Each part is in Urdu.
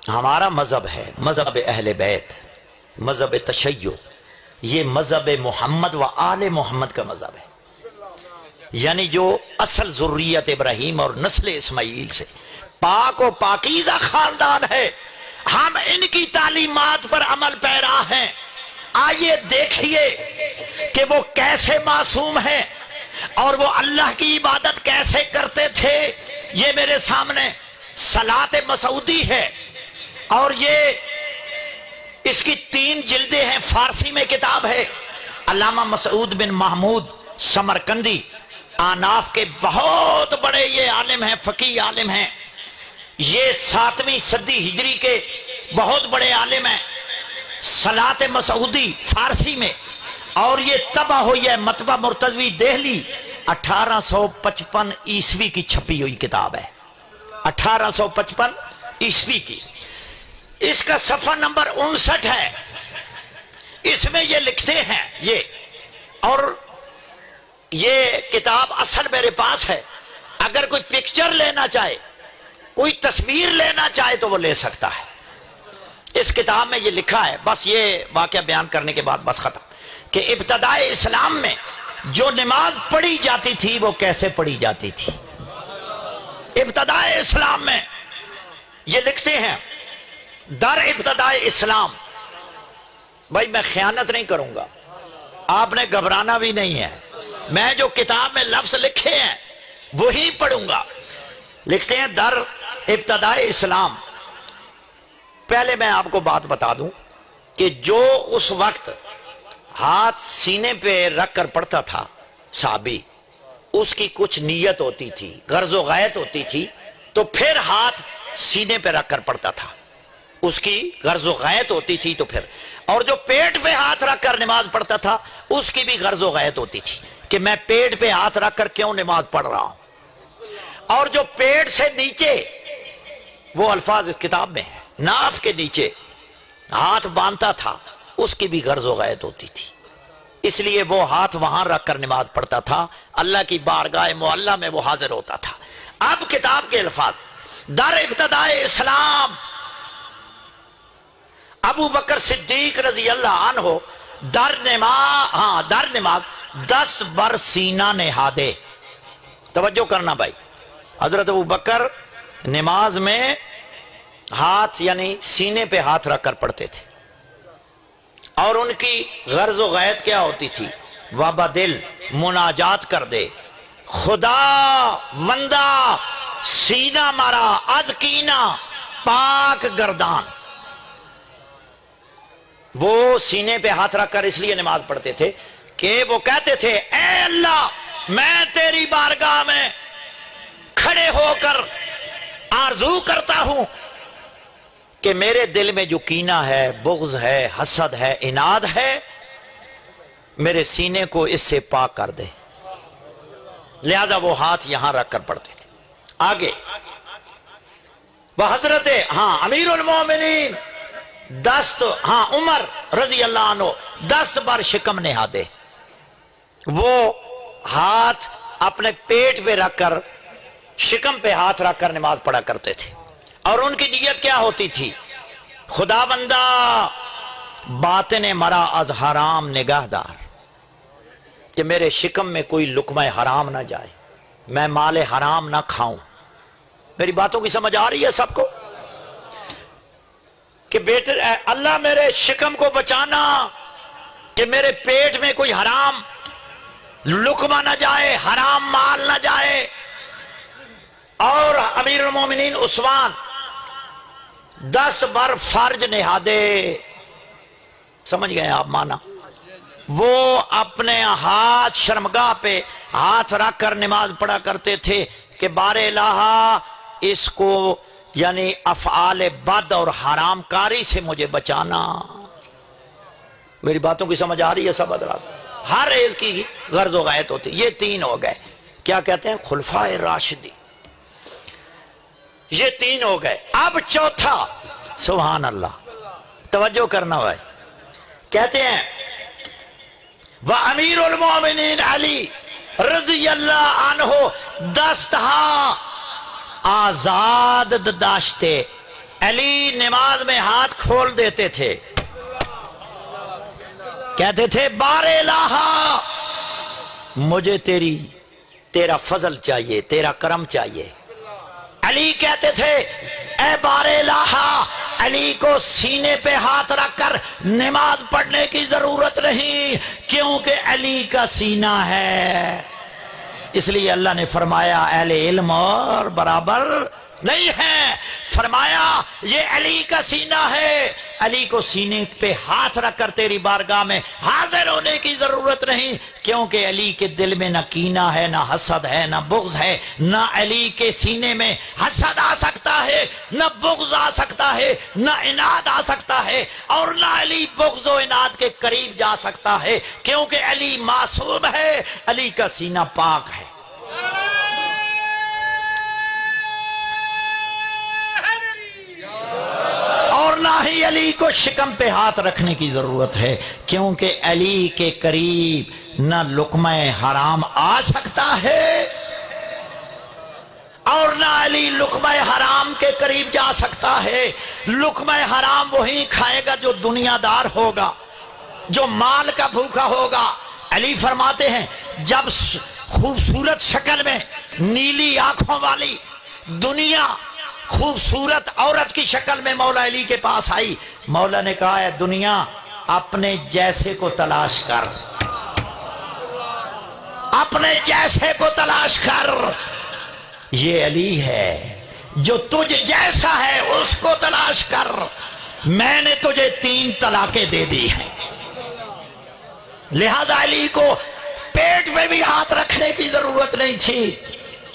ہمارا مذہب ہے مذہب اہل بیت، مذہب تشیع، یہ مذہب محمد و آل محمد کا مذہب ہے، یعنی جو اصل ذریت ابراہیم اور نسل اسماعیل سے پاک و پاکیزہ خاندان ہے، ہم ان کی تعلیمات پر عمل پیرا ہیں۔ آئیے دیکھیے کہ وہ کیسے معصوم ہیں اور وہ اللہ کی عبادت کیسے کرتے تھے۔ یہ میرے سامنے صلاۃ مسعودی ہے اور یہ اس کی 3 جلدیں ہیں، فارسی میں کتاب ہے۔ علامہ مسعود بن محمود سمرقندی آناف کے بہت بڑے یہ عالم ہیں، فقیہ عالم ہیں، یہ 7ویں صدی ہجری کے بہت بڑے عالم ہیں۔ صلاۃ مسعودی فارسی میں، اور یہ طبع ہوئی ہے مطبع مرتضوی دہلی 1855 عیسوی کی چھپی ہوئی کتاب ہے، 1855 عیسوی کی۔ اس کا صفحہ نمبر 59 ہے، اس میں یہ لکھتے ہیں یہ، اور یہ کتاب اصل میرے پاس ہے، اگر کوئی پکچر لینا چاہے، کوئی تصویر لینا چاہے تو وہ لے سکتا ہے۔ اس کتاب میں یہ لکھا ہے، بس یہ واقعہ بیان کرنے کے بعد بس ختم، کہ ابتدائے اسلام میں جو نماز پڑھی جاتی تھی وہ کیسے پڑھی جاتی تھی۔ ابتدائے اسلام میں یہ لکھتے ہیں، در ابتدائے اسلام، بھائی میں خیانت نہیں کروں گا، آپ نے گھبرانا بھی نہیں ہے، میں جو کتاب میں لفظ لکھے ہیں وہی پڑھوں گا۔ لکھتے ہیں در ابتدائے اسلام۔ پہلے میں آپ کو بات بتا دوں کہ جو اس وقت ہاتھ سینے پہ رکھ کر پڑھتا تھا صحابی، اس کی کچھ نیت ہوتی تھی، غرض و غایت ہوتی تھی، تو پھر ہاتھ سینے پہ رکھ کر پڑھتا تھا، اس کی غرض و غایت ہوتی تھی تو پھر، اور جو پیٹ پہ ہاتھ رکھ کر نماز پڑھتا تھا اس کی بھی غرض و غایت ہوتی تھی کہ میں پیٹ پہ ہاتھ رکھ کر کیوں نماز پڑھ رہا ہوں۔ اور جو پیٹ سے نیچے، وہ الفاظ اس کتاب میں ہیں، ناف کے نیچے ہاتھ باندھتا تھا، اس کی بھی غرض و غایت ہوتی تھی، اس لیے وہ ہاتھ وہاں رکھ کر نماز پڑھتا تھا، اللہ کی بارگاہ معلیٰ میں وہ حاضر ہوتا تھا۔ اب کتاب کے الفاظ، در ابتدائے اسلام ابو بکر صدیق رضی اللہ عنہ در نماز دست بر سینہ نہادے۔ توجہ کرنا بھائی، حضرت ابو بکر نماز میں ہاتھ یعنی سینے پہ ہاتھ رکھ کر پڑھتے تھے، اور ان کی غرض و غایت کیا ہوتی تھی؟ وابا دل مناجات کر دے، خدا وندہ سینہ مارا از کینہ پاک گردان۔ وہ سینے پہ ہاتھ رکھ کر اس لیے نماز پڑھتے تھے کہ وہ کہتے تھے، اے اللہ میں تیری بارگاہ میں کھڑے ہو کر آرزو کرتا ہوں کہ میرے دل میں جو کینہ ہے، بغض ہے، حسد ہے، عناد ہے، میرے سینے کو اس سے پاک کر دے۔ لہذا وہ ہاتھ یہاں رکھ کر پڑھتے تھے۔ آگے وہ حضرت امیر المومنین عمر رضی اللہ عنہ دست بر شکم نہادے، وہ ہاتھ اپنے پیٹ پہ رکھ کر، شکم پہ ہاتھ رکھ کر نماز پڑھا کرتے تھے، اور ان کی نیت کیا ہوتی تھی؟ خدا بندہ باطن مرا از حرام نگاہ دار، کہ میرے شکم میں کوئی لقمہ حرام نہ جائے، میں مال حرام نہ کھاؤں۔ میری باتوں کی سمجھ آ رہی ہے سب کو؟ کہ بیٹے اللہ میرے شکم کو بچانا کہ میرے پیٹ میں کوئی حرام لقمہ نہ جائے، حرام مال نہ جائے۔ اور امیر المومنین عثمان دست بر فرج نہادے، سمجھ گئے آپ مانا؟ وہ اپنے ہاتھ شرمگاہ پہ ہاتھ رکھ کر نماز پڑھا کرتے تھے کہ بار الہ اس کو یعنی افعال بد اور حرام کاری سے مجھے بچانا۔ میری باتوں کی سمجھ آ رہی ہے سب حضرات؟ ہر ایک کی غرض و غایت ہوتی۔ یہ 3 ہو گئے، کیا کہتے ہیں؟ خلفائے راشدی، یہ 3 ہو گئے۔ اب چوتھا، سبحان اللہ، توجہ کرنا بھائی، کہتے ہیں وَأَمِيرُ الْمُؤْمِنِينَ علی رضی اللہ عنہ دستہا آزاد داشتے علی نماز میں ہاتھ کھول دیتے تھے، کہتے تھے بار الہ، مجھے تیرا فضل چاہیے، تیرا کرم چاہیے۔ علی کہتے تھے اے بار الہ، علی کو سینے پہ ہاتھ رکھ کر نماز پڑھنے کی ضرورت نہیں، کیونکہ علی کا سینہ ہے۔ اس لیے اللہ نے فرمایا اہل علم اور برابر نہیں ہے، فرمایا یہ علی کا سینہ ہے، علی کو سینے پہ ہاتھ رکھ کر تیری بارگاہ میں حاضر ہونے کی ضرورت نہیں، کیونکہ علی کے دل میں نہ کینہ ہے، نہ حسد ہے، نہ بغض ہے، نہ علی کے سینے میں حسد آ سکتا ہے، نہ بغض آ سکتا ہے، نہ عناد آ سکتا ہے، اور نہ علی بغض و عناد کے قریب جا سکتا ہے، کیونکہ علی معصوم ہے، علی کا سینہ پاک ہے۔ اور نہ ہی علی کو شکم پہ ہاتھ رکھنے کی ضرورت ہے، کیونکہ علی کے قریب نہ لقمہ حرام آ سکتا ہے اور نہ علی لقمہ حرام کے قریب جا سکتا ہے۔ لقمہ حرام وہی کھائے گا جو دنیا دار ہوگا، جو مال کا بھوکا ہوگا۔ علی فرماتے ہیں جب خوبصورت شکل میں نیلی آنکھوں والی دنیا خوبصورت عورت کی شکل میں مولا علی کے پاس آئی، مولا نے کہا ہے دنیا اپنے جیسے کو تلاش کر، اپنے جیسے کو تلاش کر، یہ علی ہے، جو تجھ جیسا ہے اس کو تلاش کر، میں نے تجھے 3 طلاقیں دے دی ہیں۔ لہذا علی کو پیٹ میں بھی ہاتھ رکھنے کی ضرورت نہیں تھی،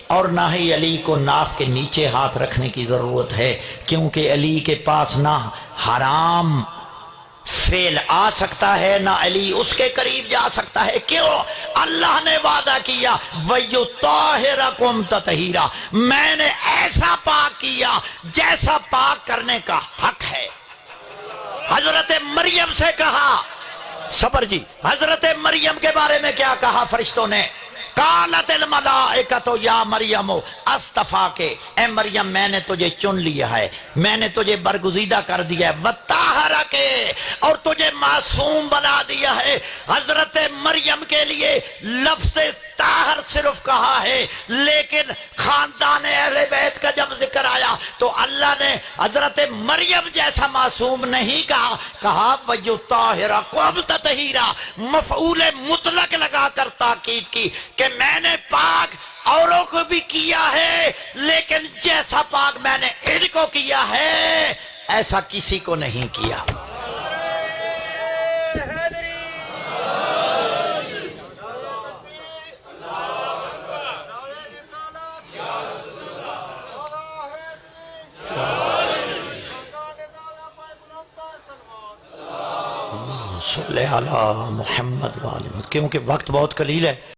اور نہ ہی علی کو ناف کے نیچے ہاتھ رکھنے کی ضرورت ہے، کیونکہ علی کے پاس نہ حرام فعل آ سکتا ہے، نہ علی اس کے قریب جا سکتا ہے۔ کیوں؟ اللہ نے وعدہ کیا وَيُطَهِّرَكُمْ تَطْهِيرًا، میں نے ایسا پاک کیا جیسا پاک کرنے کا حق ہے۔ حضرت مریم سے کہا، صبر جی، حضرت مریم کے بارے میں کیا کہا فرشتوں نے؟ قالت الملائکۃ یا مریم اصطفاک، اے مریم میں نے تجھے چن لیا ہے، میں نے تجھے برگزیدہ کر دیا ہے، وطہرک، اور تجھے معصوم بنا دیا ہے۔ حضرت مریم کے لیے لفظ طاہر صرف کہا ہے، لیکن خاندان اہل بیت کا جب ذکر آیا تو اللہ نے حضرت مریم جیسا معصوم نہیں کہا، کہا وَيُطَهِّرَكُمْ تَطْهِيرًا، مفعول مطلق لگا کر تاکید کی کہ میں نے پاک اوروں کو بھی کیا ہے، لیکن جیسا پاک میں نے ان کو کیا ہے ایسا کسی کو نہیں کیا۔ صلی علی محمد وآلہ، کیونکہ وقت بہت قلیل ہے۔